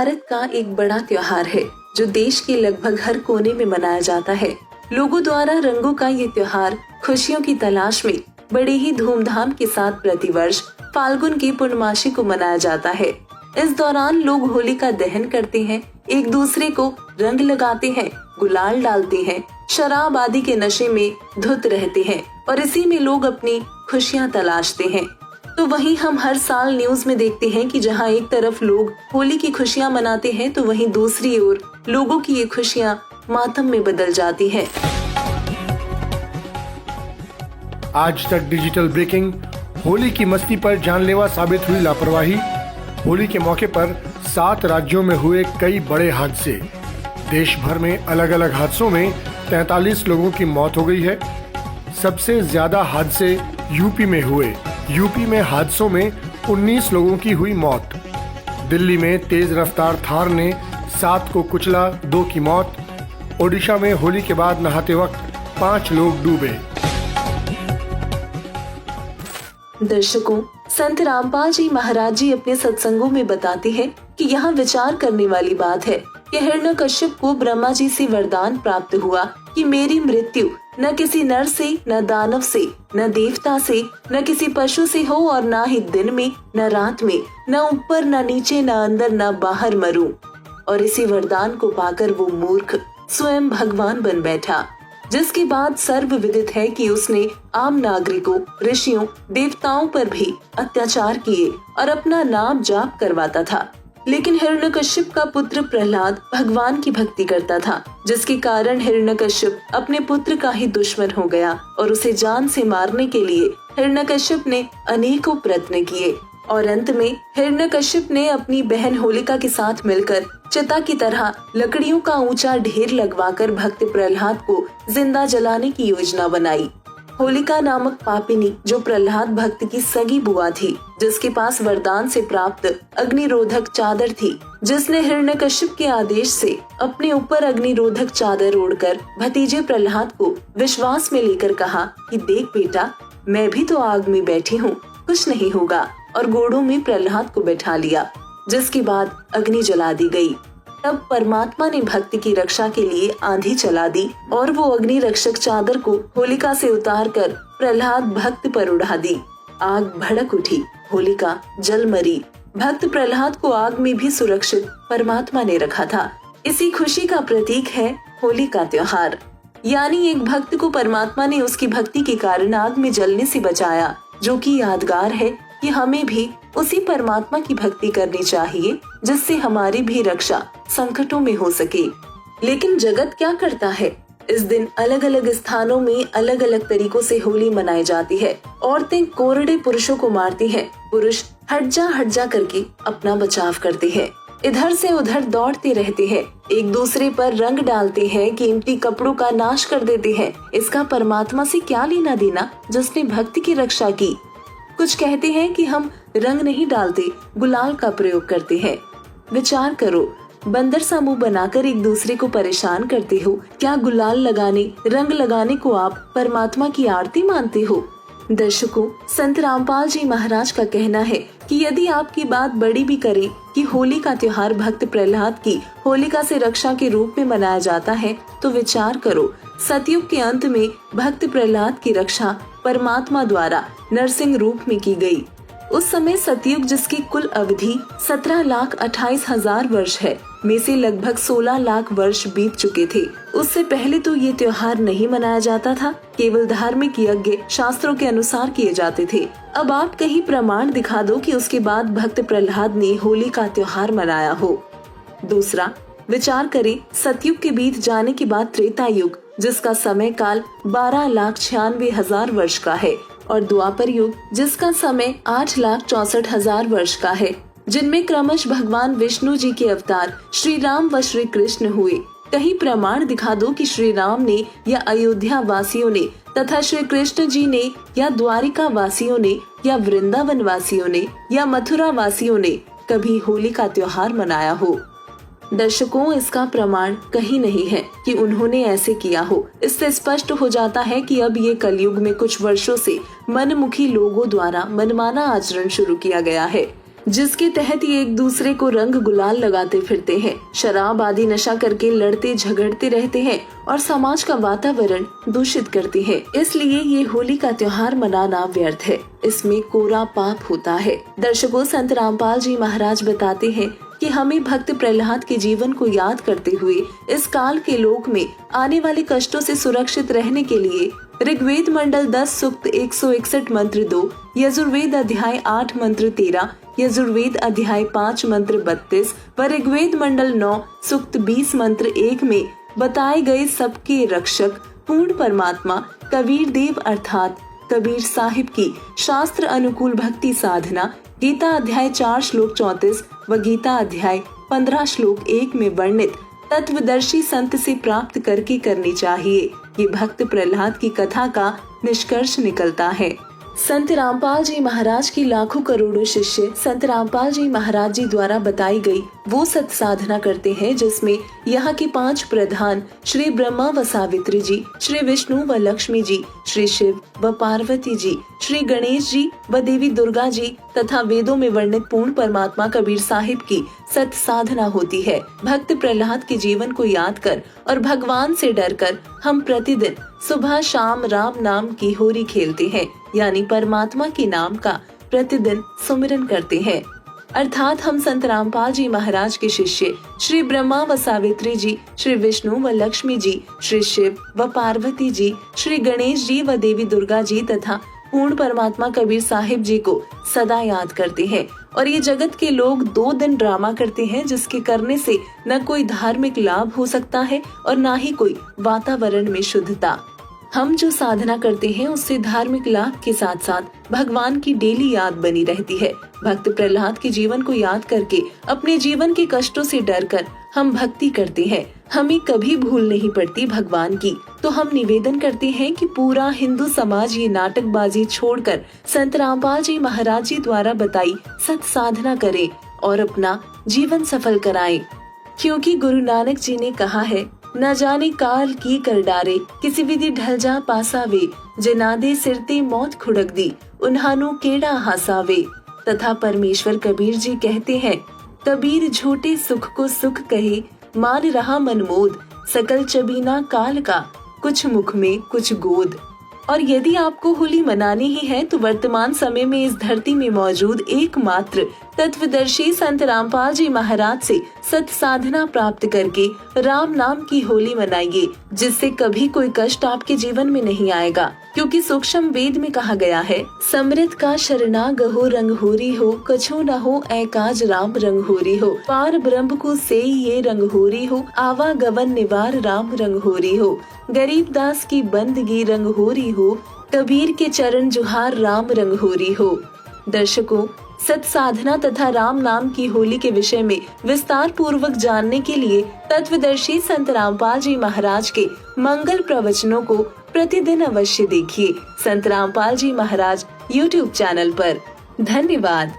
भारत का एक बड़ा त्योहार है जो देश के लगभग हर कोने में मनाया जाता है। लोगों द्वारा रंगों का ये त्योहार खुशियों की तलाश में बड़े ही धूमधाम के साथ प्रतिवर्ष फाल्गुन की पूर्णमासी को मनाया जाता है। इस दौरान लोग होली का दहन करते हैं, एक दूसरे को रंग लगाते हैं, गुलाल डालते हैं, शराब आदि के नशे में धुत रहते हैं और इसी में लोग अपनी खुशियां तलाशते हैं। तो वहीं हम हर साल न्यूज में देखते हैं कि जहां एक तरफ लोग होली की खुशियां मनाते हैं तो वहीं दूसरी ओर लोगों की ये खुशियां मातम में बदल जाती हैं। आज तक डिजिटल ब्रेकिंग, होली की मस्ती पर जानलेवा साबित हुई लापरवाही। होली के मौके पर 7 राज्यों में हुए कई बड़े हादसे। देश भर में अलग अलग हादसों में 43 लोगों की मौत हो गई है। सबसे ज्यादा हादसे यूपी में हुए। यूपी में हादसों में 19 लोगों की हुई मौत। दिल्ली में तेज रफ्तार थार ने 7 को कुचला, 2 की मौत। ओडिशा में होली के बाद नहाते वक्त 5 लोग डूबे। दर्शकों, संत रामपाल जी महाराज जी अपने सत्संगों में बताते हैं कि यहाँ विचार करने वाली बात है कि हिरण्यकश्यप को ब्रह्मा जी से वरदान प्राप्त हुआ कि मेरी मृत्यु न किसी नर से, न दानव से, न देवता से, न किसी पशु से हो और न ही दिन में, न रात में, न ऊपर, न नीचे, न अंदर, न बाहर मरूं। और इसी वरदान को पाकर वो मूर्ख स्वयं भगवान बन बैठा, जिसके बाद सर्व विदित है कि उसने आम नागरिकों, ऋषियों, देवताओं पर भी अत्याचार किए और अपना नाम जाप करवाता था। लेकिन हिरण्यकश्यप का पुत्र प्रहलाद भगवान की भक्ति करता था, जिसके कारण हिरण्यकश्यप अपने पुत्र का ही दुश्मन हो गया और उसे जान से मारने के लिए हिरण्यकश्यप ने अनेकों प्रयत्न किए और अंत में हिरण्यकश्यप ने अपनी बहन होलिका के साथ मिलकर चिता की तरह लकड़ियों का ऊंचा ढेर लगवाकर भक्त प्रहलाद को जिंदा जलाने की योजना बनाई। होलिका नामक पापिनी, जो प्रहलाद भक्त की सगी बुआ थी, जिसके पास वरदान से प्राप्त अग्निरोधक चादर थी, जिसने हिरण्यकश्यप के आदेश से अपने ऊपर अग्निरोधक चादर ओढ़कर भतीजे प्रहलाद को विश्वास में लेकर कहा कि देख बेटा, मैं भी तो आग में बैठी हूँ, कुछ नहीं होगा, और गोड़ों में प्रहलाद को बैठा लिया, जिसके बाद अग्नि जला दी गई। तब परमात्मा ने भक्त की रक्षा के लिए आंधी चला दी और वो अग्नि रक्षक चादर को होलिका से उतारकर प्रहलाद भक्त पर उड़ा दी। आग भड़क उठी, होलिका जल मरी। भक्त प्रहलाद को आग में भी सुरक्षित परमात्मा ने रखा था। इसी खुशी का प्रतीक है होली का त्योहार। यानी एक भक्त को परमात्मा ने उसकी भक्ति के कारण आग में जलने से बचाया, जो कि यादगार है कि हमें भी उसी परमात्मा की भक्ति करनी चाहिए, जिससे हमारी भी रक्षा संकटों में हो सके। लेकिन जगत क्या करता है? इस दिन अलग अलग स्थानों में अलग अलग तरीकों से होली मनाई जाती है। औरतें कोरड़े पुरुषों को मारती हैं, पुरुष हट जा करके अपना बचाव करते हैं, इधर से उधर दौड़ते रहते हैं, एक दूसरे पर रंग डालते हैं, कीमती कपड़ों का नाश कर देते हैं। इसका परमात्मा से क्या लेना देना जिसने भक्ति की रक्षा की? कुछ कहते हैं कि हम रंग नहीं डालते, गुलाल का प्रयोग करते हैं। विचार करो, बंदर सा मुंह बनाकर एक दूसरे को परेशान करते हो। क्या गुलाल लगाने, रंग लगाने को आप परमात्मा की आरती मानते हो? दर्शकों, संत रामपाल जी महाराज का कहना है कि यदि आपकी बात बड़ी भी करे कि होली का त्योहार भक्त प्रहलाद की होलिका से रक्षा के रूप में मनाया जाता है, तो विचार करो, सतयुग के अंत में भक्त प्रहलाद की रक्षा परमात्मा द्वारा नरसिंह रूप में की गई। उस समय सतयुग, जिसकी कुल अवधि 17,28,000 वर्ष है, में से लगभग 16 लाख वर्ष बीत चुके थे। उससे पहले तो ये त्योहार नहीं मनाया जाता था, केवल धार्मिक यज्ञ शास्त्रों के अनुसार किए जाते थे। अब आप कहीं प्रमाण दिखा दो कि उसके बाद भक्त प्रहलाद ने होली का त्योहार मनाया हो। दूसरा, विचार करें, सतयुग के बीत जाने के बाद त्रेता युग, जिसका समय काल 12,96,000 वर्ष का है, और द्वापर युग, जिसका समय 8,64,000 वर्ष का है, जिनमें क्रमश भगवान विष्णु जी के अवतार श्री राम व श्री कृष्ण हुए। कहीं प्रमाण दिखा दो कि श्री राम ने या अयोध्या वासियों ने तथा श्री कृष्ण जी ने या द्वारिका वासियों ने या वृंदावन वासियों ने या मथुरा वासियों ने कभी होली का त्योहार मनाया हो। दर्शकों, इसका प्रमाण कहीं नहीं है कि उन्होंने ऐसे किया हो। इससे स्पष्ट हो जाता है कि अब ये कलयुग में कुछ वर्षों से मनमुखी लोगों द्वारा मनमाना आचरण शुरू किया गया है। जिसके तहत ये एक दूसरे को रंग गुलाल लगाते फिरते हैं, शराब आदि नशा करके लड़ते झगड़ते रहते हैं और समाज का वातावरण दूषित करते हैं। इसलिए ये होली का त्योहार मनाना व्यर्थ है, इसमें कोरा पाप होता है। दर्शकों, संत रामपाल जी महाराज बताते हैं कि हमें भक्त प्रहलाद के जीवन को याद करते हुए इस काल के लोक में आने वाले कष्टों से सुरक्षित रहने के लिए ऋग्वेद मंडल 10 सूक्त 161 मंत्र 2, यजुर्वेद अध्याय 8 मंत्र 13, यजुर्वेद अध्याय 5 मंत्र 32 व ऋग्वेद मंडल 9 सूक्त 20 मंत्र 1 में बताए गए सबके रक्षक पूर्ण परमात्मा कबीर देव अर्थात कबीर साहिब की शास्त्र अनुकूल भक्ति साधना गीता अध्याय 4 श्लोक 34 व गीता अध्याय 15 श्लोक 1 में वर्णित तत्वदर्शी संत से प्राप्त करके करनी चाहिए। ये भक्त प्रहलाद की कथा का निष्कर्ष निकलता है। संत रामपाल जी महाराज की लाखों करोड़ों शिष्य संत रामपाल जी महाराज जी द्वारा बताई गई वो सत साधना करते हैं जिसमें यहाँ के 5 प्रधान श्री ब्रह्मा व सावित्री जी, श्री विष्णु व लक्ष्मी जी, श्री शिव व पार्वती जी, श्री गणेश जी व देवी दुर्गा जी तथा वेदों में वर्णित पूर्ण परमात्मा कबीर साहिब की सत साधना होती है। भक्त प्रहलाद के जीवन को याद कर और भगवान से डरकर हम प्रतिदिन सुबह शाम राम नाम की होरी खेलते हैं, यानी परमात्मा के नाम का प्रतिदिन सुमिरन करते हैं। अर्थात हम संत रामपाल जी महाराज के शिष्य श्री ब्रह्मा व सावित्री जी, श्री विष्णु व लक्ष्मी जी, श्री शिव व पार्वती जी, श्री गणेश जी व देवी दुर्गा जी तथा पूर्ण परमात्मा कबीर साहिब जी को सदा याद करते हैं। और ये जगत के लोग 2 दिन ड्रामा करते हैं जिसके करने से न कोई धार्मिक लाभ हो सकता है और न ही कोई वातावरण में शुद्धता। हम जो साधना करते हैं उससे धार्मिक लाभ के साथ साथ भगवान की डेली याद बनी रहती है। भक्त प्रहलाद के जीवन को याद करके अपने जीवन के कष्टों से डरकर हम भक्ति करते हैं। हमें कभी भूल नहीं पड़ती भगवान की। तो हम निवेदन करते हैं कि पूरा हिंदू समाज ये नाटकबाजी छोड़कर संत रामपाल जी महाराज जी द्वारा बताई सत साधना करे और अपना जीवन सफल कराएं। क्योंकि गुरु नानक जी ने कहा है, न जाने काल की कर डारे किसी विधि ढल जा पासावे, जनादे सिरते मौत खुड़क दी उन्हानो केड़ा हासावे। तथा परमेश्वर कबीर जी कहते हैं, कबीर झूठे सुख को सुख कहे, मान रहा मनमोद, सकल चबीना काल का, कुछ मुख में कुछ गोद। और यदि आपको होली मनानी ही है तो वर्तमान समय में इस धरती में मौजूद एकमात्र तत्वदर्शी संत रामपाल जी महाराज से सत साधना प्राप्त करके राम नाम की होली मनाइए, जिससे कभी कोई कष्ट आपके जीवन में नहीं आएगा। क्योंकि सूक्ष्म वेद में कहा गया है, समृत का शरणा गहो रंग होरी हो, कछो न हो ऐकाज राम रंग होरी हो, पार ब्रह्म को से ये रंग होरी हो, आवागवन निवार राम रंग होरी हो, गरीब दास की बंदगी रंग होरी हो, कबीर के चरण जुहार राम रंग होरी हो। दर्शकों, सत साधना तथा राम नाम की होली के विषय में विस्तार पूर्वक जानने के लिए तत्वदर्शी संत रामपाल जी महाराज के मंगल प्रवचनों को प्रतिदिन अवश्य देखिए संत रामपाल जी महाराज YouTube चैनल पर। धन्यवाद।